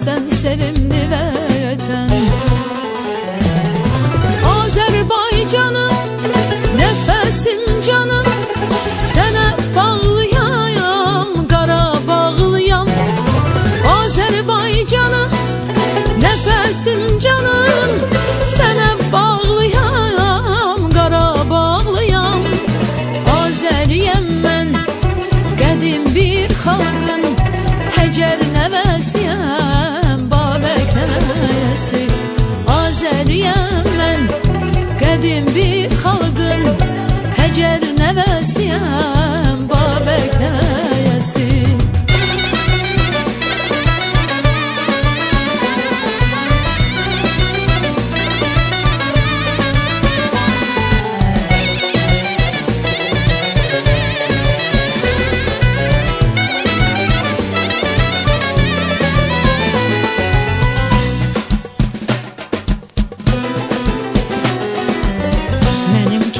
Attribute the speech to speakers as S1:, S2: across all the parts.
S1: sen sevimli vətən. Azərbaycanım, nəfəsim canım, sənə bağlıyam, Qarabağlıyam. Azərbaycanım, nəfəsim canım, sənə bağlıyam, Qarabağlıyam. Azəriyəm mən, qədim bir xalqın, Həcər nəvəsiyəm, Babək nəvəsi. Azəriyəm mən, qədim bir xalqın, Həcər nəvəsiyəm, Babək nəvəsi.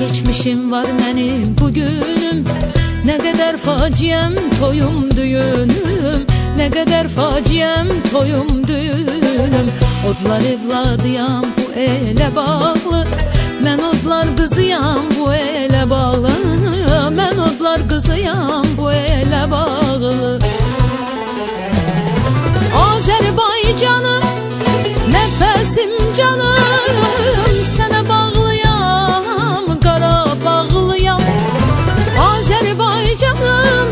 S1: Geçmişim var mənim bugünüm, nə qədər faciəm toyum düyünüm, nə qədər faciəm toyum düyünüm. Odlar evladıyam bu elə bağlı, mən odlar qızıyam bu elə bağlı, mən odlar qızıyam bu elə bağlı. Azərbaycanım, nəfəsim canım, sənə bağlıyam, Qarabağlıyam. Azərbaycanım,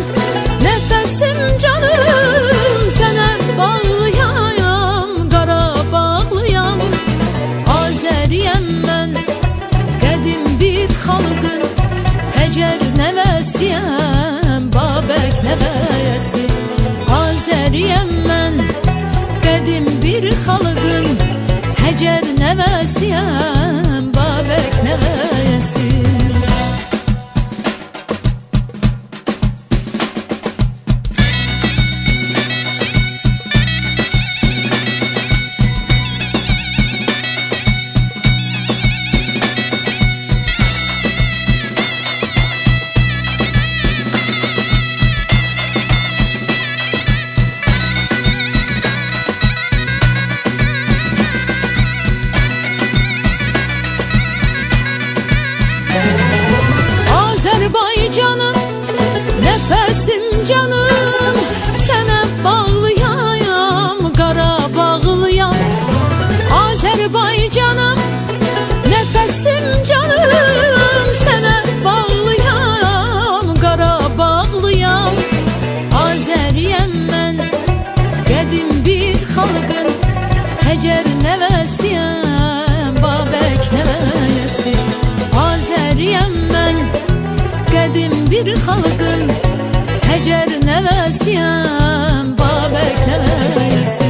S1: nəfəsim canım, sənə bağlıyam, Qarabağlıyam. Azəriyəm mən, qədim bir xalqın, Həcər nəvəsiyəm, Babək nəvəsi. Azəriyəm mən, qədim bir xalqın, Həcər nəvəsiyəm, Babək nəvəsi. Azərbaycanım, nəfəsim canım, sənə bağlıyam, Qarabağlıyam. Azərbaycanım, nəfəsim canım, sənə bağlıyam, Qarabağlıyam. Azəriyəm mən, qədim bir xalqın, Həcər nəvəsiyəm, Babək nəvəsi. Azəriyəm mən, qədim bir xalqın, Həcər nəvəsiyəm, Babək nəvəsi.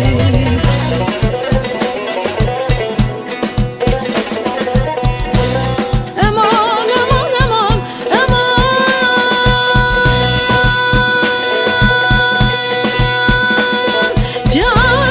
S1: Əman, əman, əman, əman, can.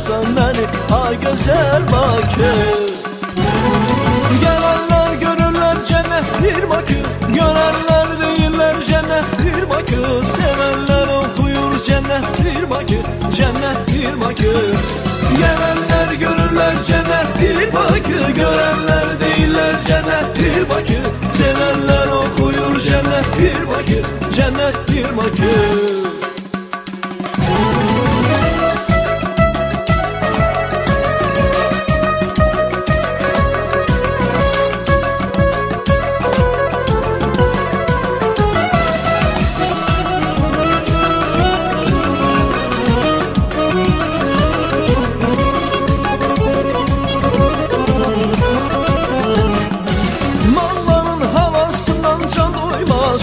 S2: yaşatırsan beni ay güzel Bakı. Gelenler görürler cennet bir Bakı, görenler değiller cennet bir Bakı. Sevenler okuyur cennet bir Bakı, cennet bir Bakı. Gelenler görürler cennet bir Bakı, görenler değiller cennet bir Bakı. Sevenler okuyur cennet bir Bakı, cennet bir Bakı.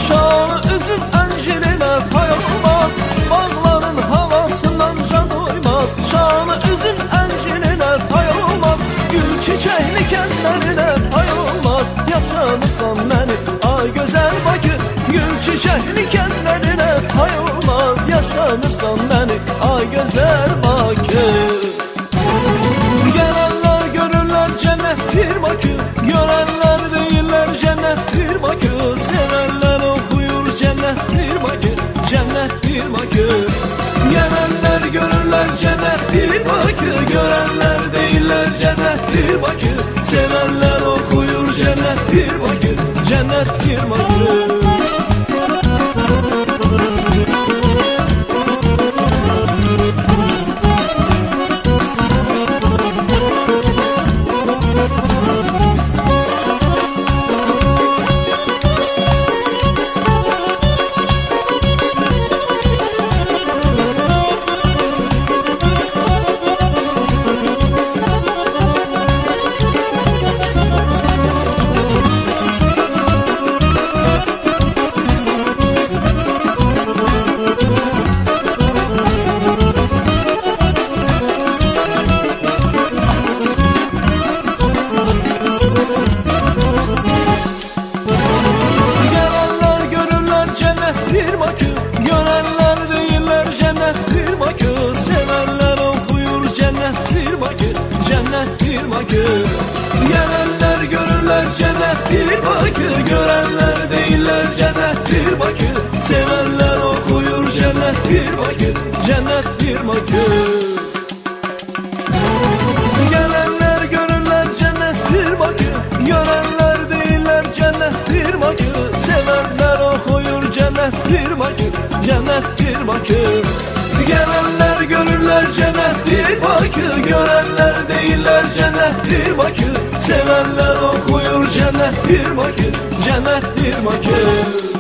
S2: Şanı üzüm enciline pay olmaz. Bağların havasından can doymaz. Şanı üzüm enciline pay olmaz. Gül çiçekli kendilerine pay olmaz. Yaşanırsan beni ay güzel Bakı, gül çiçekli kendilerine pay olmaz. Yaşanırsan beni ay güzel Bakı. Gelenler görürler cennet bir Bakı, görenler değiller cennet bir Bakı. Sevenler okuyur cennet bir Bakı, cennet bir Bakı. Gelenler görürler cennet bir Bakı, görenler değiller cennet bir Bakı. Sevenler okuyur cennet bir Bakı, cennet bir Bakı. Bir Bakı, görenler değiller cennet bir Bakı. Sevenler okuyur cennet bir Bakı, cennet bir Bakı. Gelenler görürler cennet bir Bakı, görenler değiller cennet bir Bakı. Sevenler okuyur cennet bir Bakı, cennet bir Bakı. Gelenler görürler cennet bir Bakı, görenler değiller cennet bir Bakı. Sevenler okuyur cennet bir Bakı, cennet bir Bakı. Gelenler görürler cennet bir Bakı, görenler değiller cennet bir Bakı. Sevenler okuyur cennet bir Bakı, cennet bir Bakı.